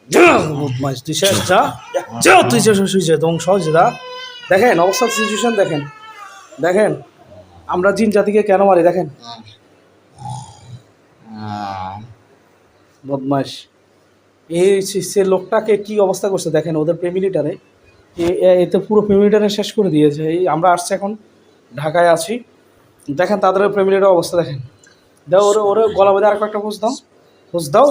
বদমাইশ তুই শেষ, যা যা, তুই শেষ হয়েছে ধ্বংস হয়েছে। দা দেখেন অবস্থা, সিচুয়েশন দেখেন, দেখেন আমরা জিন জাতিকে কেন মারি দেখেন। বদমাইশ এই সে লোকটাকে কি অবস্থা করছে দেখেন, ওদের ফ্যামিলিটারে এতে পুরো ফ্যামিলিটারে শেষ করে দিয়েছে। এই আমরা আসছি এখন ঢাকায় আছি, দেখেন তাদের ফ্যামিলিটার অবস্থা দেখেন। দাও ওরে ওরে গলা বেঁধে আর একটা পোজ দাও, পোজ দাও।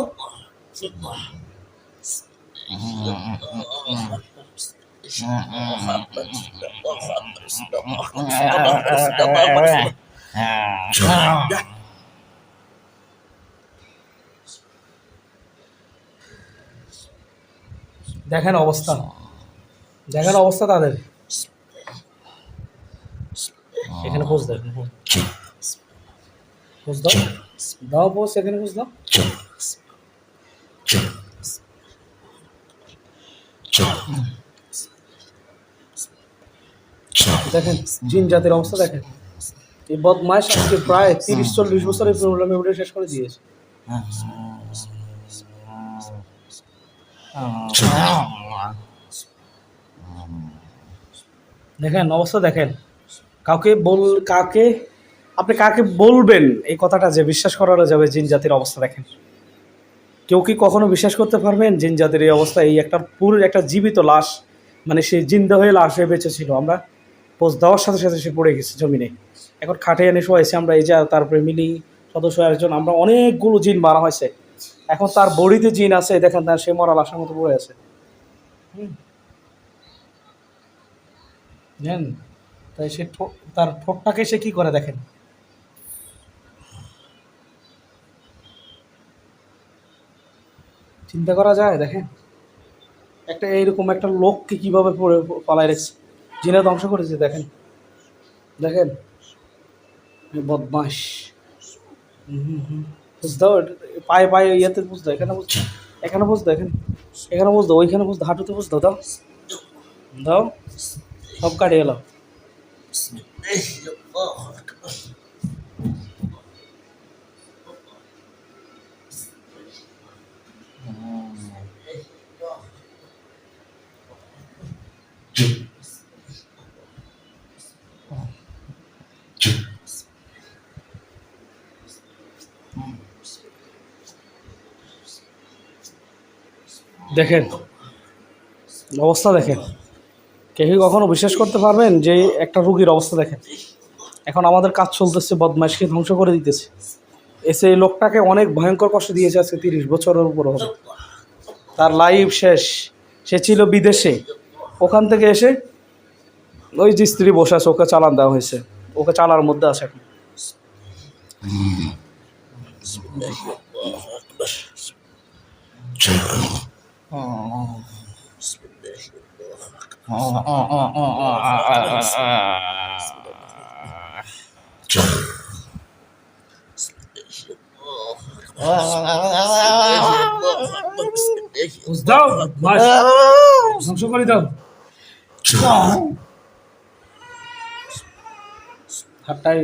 দেখেন অবস্থা, দেখেন অবস্থা তাদের। এখানে পোজ দাও, পোজ দাও, দাও পোজ, এখানে পোজ দাও। দেখেন জিন জাতির অবস্থা দেখেন। এই বদমাইশ আজকে প্রায় 30-40 বছর এই প্রবলেম শেষ করে দিয়েছে। দেখেন অবস্থা দেখেন। কাকে আপনি কাকে বলবেন এই কথাটা যে বিশ্বাস করানো যাবে জিন জাতির অবস্থা দেখেন? কেউ কি কখনো বিশ্বাস করতে পারবেন জিন জাতির এই অবস্থা? এই একটা পুরো একটা জীবিত লাশ, মানে সে জিন্দা হয়ে লাশ হয়ে বেঁচে ছিল, আমরা পোস্ট দেওয়ার সাথে সাথে সে পড়ে গেছে জমিনে। এখন খাটে এনে শোয়াইছে আমরা, এই যে তারপরে মিলি সদস্য একজন, আমরা অনেকগুলো জিন মারা হয়েছে, এখন তার বডিতে জিন আছে দেখেন, তার সে মরা লাশের মতো পড়ে আছে। জানেন তাই সে তার ঠোঁটটাকে সে কি করে দেখেন। চিন্তা করা যায় দেখেন, একটা এইরকম একটা লোককে কিভাবে পড়ে পালায় রেখেছে, জিনে ধ্বংস করেছে দেখেন। দেখেন বদমাস। বুঝতে পায়ে পায়ে ইয়েতে বুঝতো, এখানে বুঝতো, এখানে বুঝতো, এখানে এখানে বুঝতো, ওইখানে বুঝতো, হাঁটুতে বুঝতো। দাও দাও, সব কাটিয়ে এলো। দেখেন অবস্থা দেখেন, কেউ কখনো বিশ্বাস করতে পারবেন যে একটা রুগীর অবস্থা দেখেন? এখন আমাদের কাজ চলতেছে, বদমাইশকে ধ্বংস করে দিতেছে। এসে এই লোকটাকে অনেক ভয়ঙ্কর কষ্ট দিয়েছে, আজকে 30 বছরের উপর হবে তার লাইফ শেষ। সে ছিল বিদেশে, ওখান থেকে এসে ওই যে স্ত্রী বসে আছে, ওকে চালান দেওয়া হয়েছে, ওকে চালার মধ্যে আছে এখন। দাও ধ্বংস করে দাও, হাতটাই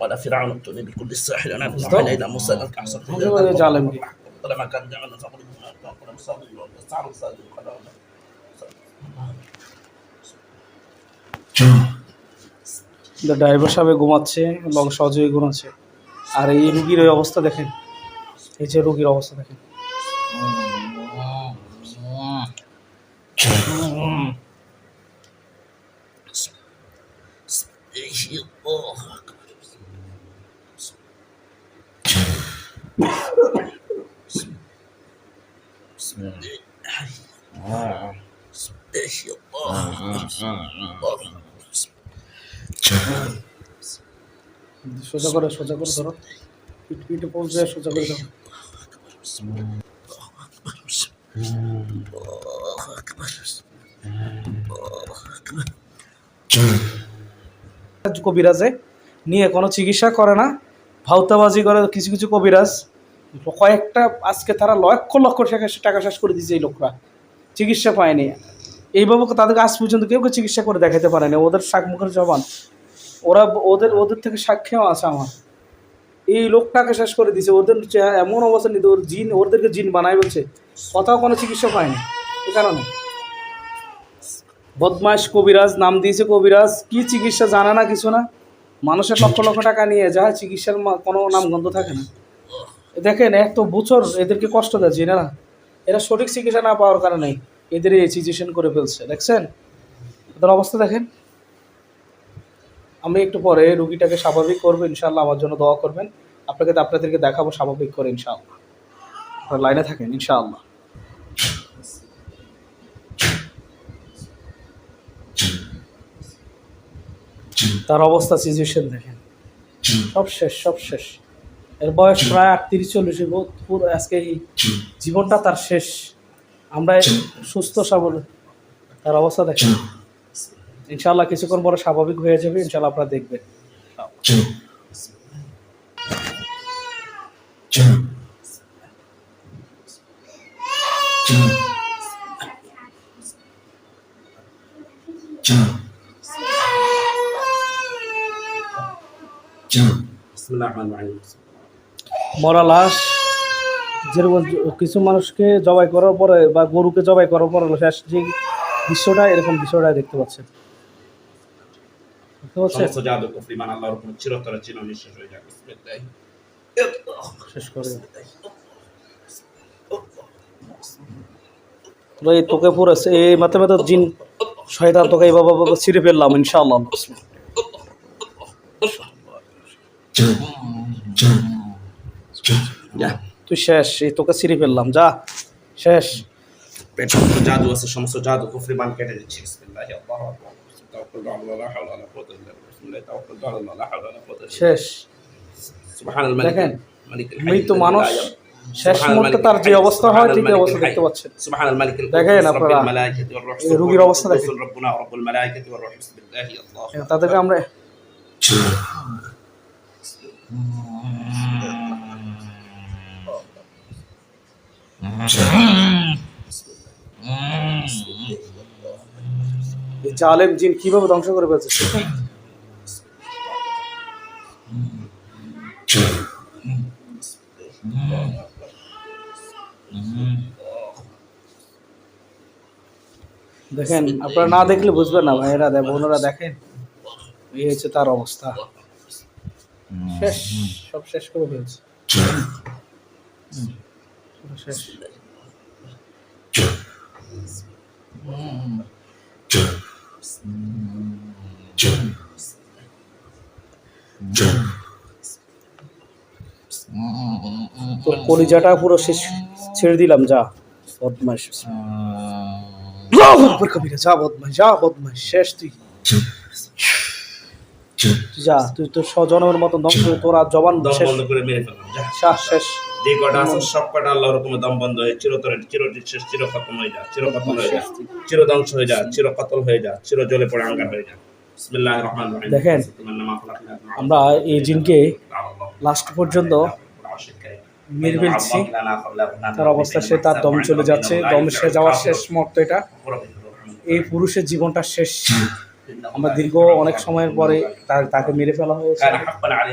قال فرعون ائتوني بكل الساحر عليم وأوحى إلى موسى أن أحصى জালেমকে। فلما كان جعلنا فقل ড্রাইভার সাহেব ঘুমাচ্ছে এবং সহজেই ঘুমাচ্ছে, আর এই রুগীর ওই অবস্থা দেখেন, এই যে রুগীর অবস্থা দেখেন। সোজা করে ধরো, পিঠে পৌঁছে সোজা করে ধরো। কবিরাজে নিয়ে কোনো চিকিৎসা করে না, ভাউতাবাজি করে কিছু কিছু কবিরাজ, কয়েকটা আজকে তারা লক্ষ লক্ষ টাকা শেষ করে দিয়েছে এই লোকরা, চিকিৎসা পায়নি। এইভাবে তাদেরকে আজ পর্যন্ত কেউ চিকিৎসা করে দেখাতে পারেনি, ওদের শাক মুখের জবান, ওরা ওদের ওদের থেকে সাক্ষ্যও আছে আমার। এই লোকটাকে শেষ করে দিছে, ওদের এমন অবস্থা নিতে ওর জিন, ওদেরকে জিন বানাই বলছে, কোথাও কোনো চিকিৎসা পায়নি এ কারণে। বদমাইশ কবিরাজ নাম দিয়েছে, কবিরাজ কি চিকিৎসা জানে না, কিছু না, মানুষের লক্ষ লক্ষ টাকা নিয়ে যায়, চিকিৎসার কোনো নামগন্ধ থাকে না। দেখেন এত বছর এদেরকে কষ্ট দেয় জিনেরা, এরা সঠিক চিকিৎসা না পাওয়ার কারণে এদের এই সিচুয়েশন করে ফেলছে। দেখছেন এদের অবস্থা দেখেন। আমি একটু পরে রুগীটাকে স্বাভাবিক করবো ইনশাআল্লাহ, আমার জন্য দোয়া করবেন। আপনাদেরকে দেখাবো স্বাভাবিক করে ইনশাআল্লাহ। আপনারা লাইনে থাকেন ইনশাআল্লাহ। তার অবস্থা সিচুয়েশন দেখেন, সব শেষ, সব শেষ। এর বয়স প্রায় 38-40, পুরো আজকে এই জীবনটা তার শেষ। আমরা সুস্থ সবল, তার অবস্থা দেখেন। ইনশাআল্লাহ কিছুক্ষণ পরে স্বাভাবিক হয়ে যাবে ইনশাআল্লাহ, আপনারা দেখবেন। মরা লাশ যেরকম কিছু মানুষকে জবাই করার পরে বা গরুকে জবাই করার পরে শেষ যে দৃশ্যটা, এরকম দৃশ্যটা দেখতে পাচ্ছেন। শেষ করে এই তোকে পুরো এই মাথা মাথা জিন শয়তান তোকে এই বাবা ছিঁড়ে ফেললাম ইনশাআল্লাহ। তুই শেষ, এই তোকে ছিঁড়ে ফেললাম, যা শেষ। পেটের জাদু আছে, সমস্ত জাদু কুফরি বান কেটে দিচ্ছি। বিসমিল্লাহি আল্লাহু আকবার। তাওয়াক্কালতু আলা লা হাওলা ওয়ালা কুওয়াতা ইল্লা বিল্লাহ। বিসমিল্লাহি তাওয়াক্কালতু আলা লা হাওলা ওয়ালা কুওয়াতা ইল্লা বিল্লাহ। শেষ। সুবহানাল মালিক। দেখেন মালিকুল মৃত মানুষ শেষ মুহূর্তে তার যে অবস্থা হয় ঠিক এই অবস্থা দেখতে পাচ্ছেন। সুবহানাল মালিক। দেখেন আপনারা এই রোগীর অবস্থা দেখেন। রব্বুনা রব্বুল মালাইকাতি ওয়ার রূহ। বিসমিল্লাহি আল্লাহু। তাদেরকে আমরা জালেম জিন কিভাবে ধ্বংস করে ফেলছে। দেখেন আপনারা না দেখলে বুঝবেন না ভাইয়েরা, বোনেরা, দেখেন এই হচ্ছে তার অবস্থা, শেষ, সব শেষ করে ফেলছে, শেষ। তোর কলিজাটা পুরো শেষ ছেড়ে দিলাম, যা বদমাশ, যা বদমাশ, যা বদমাশ, শেষ তুই, যা তুই তোর স্বজনের মতন ধ্বংস, তোর আর জবান শেষ করে মেরে ফেললাম, যা শেষ। যে কটা আছে সব কটা আল্লাহর হুকুমে দম বন্ধ হয়ে চিরতরে শেষ, চির খতম হয়ে যা, চির খতম হয়ে যা, চির ধ্বংস হয়ে যা, চির কতল হয়ে যা, চির জ্বলে পড়ে আঙ্গার হয়ে যা। বিসমিল্লাহির রহমানির রহিম। দেখেন আমরা এই জিনকে লাস্ট পর্যন্ত মেরে ফেলছি, তার অবস্থা সে, তার দম চলে যাচ্ছে, দম সে যাওয়ার শেষ মুহূর্ত এটা। এই পুরুষের জীবনটা শেষ। আমরা দীর্ঘ অনেক সময়ের পরে তাকে মেরে ফেলা হয়েছে,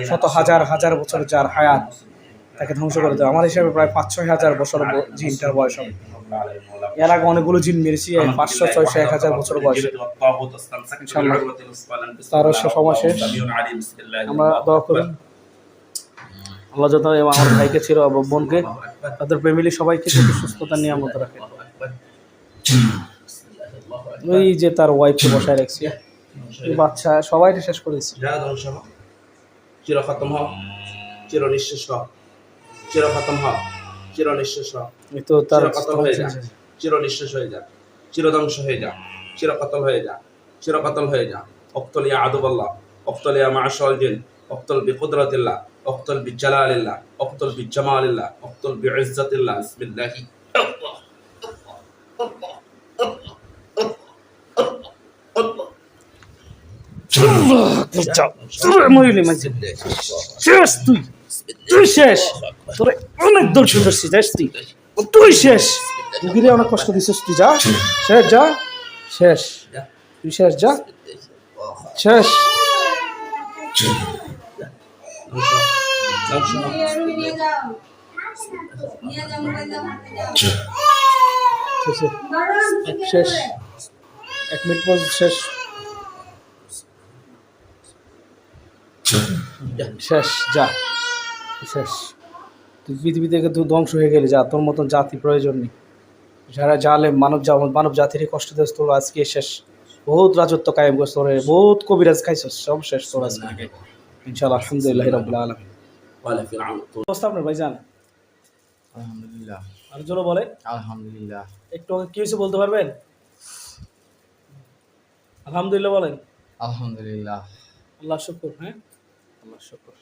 শত হাজার হাজার বছর যার হায়াত তাকে ধ্বংস করে দেয়। আমার হিসাবে প্রায় 5-6 হাজার বছর জিনটার বয়স হবে। এর আগে অনেকগুলো জিন মেরেছি 500, 600, 1000 বছর বয়স। তারও সে সময় শেষ। আমরা দোয়া করুন আল্লাহ যত আমার ভাইকে ছিল, বোনকে, তাদের ফ্যামিলি সবাইকে সুস্থতা নিয়ে আমাদের রাখে। ওই যে তার ওয়াইফকে বসায় রাখছি, বাচ্চা সবাইকে শেষ করেছি। চির খতম হও, চির নিঃশেষ হও, চির খতম হও, চির নিঃশেষ হও। এই তো তার কতল হয়ে যা, চির নিঃশেষ হয়ে যা, চির ধ্বংস হয়ে যা, চির কতল হয়ে যা, চির কতল হয়ে যা। অক্তল ইয়া আদুবাল্লাহ, অক্তল ইয়া মাশাল জিন, অক্তল বিকুদরাতিল্লাহ, অক্তল বিজালালিল্লাহ, অক্তল বিজামালিল্লাহ, অক্তল বিইজ্জাতিল্লাহ। বিসমিল্লাহি শেষ, তুই শেষ, তোর অনেক দর্শন করছি, তুই শেষ, রুগীরে অনেক কষ্ট দিচ্ছিস, তুই যা শেষ, যা শেষ, তুই শেষ, যা শেষ। ধ্বংস হ। শেষ, 1 মিনিট পর শেষ, শেষ, যা শেষ। তুই পৃথিবী থেকে তুই ধ্বংস হয়ে গেলি, যা, তোর মতন জাতি প্রয়োজন নেই। যারা জালে মানব জাতিরই কষ্ট দিয়েছে, তোর আজকে শেষ। বহুত রাজত্ব কায়েম করছে তোর, বহুত কবিরাজ খাইছস, সব শেষ তোর আজকে ইনশাআল্লাহ। আলহামদুলিল্লাহ রাব্বিল আলামিন। ওয়ালা ফিরআউন। অবস্থা আপনার ভাইজান? আলহামদুলিল্লাহ। আর জোরে বলে, আলহামদুলিল্লাহ। একটু আগে কি হয়েছে বলতে পারবেন? আলহামদুলিল্লাহ বলেন। আলহামদুলিল্লাহ। আল্লাহ শুকর। হ্যাঁ, আল্লাহ শুকর।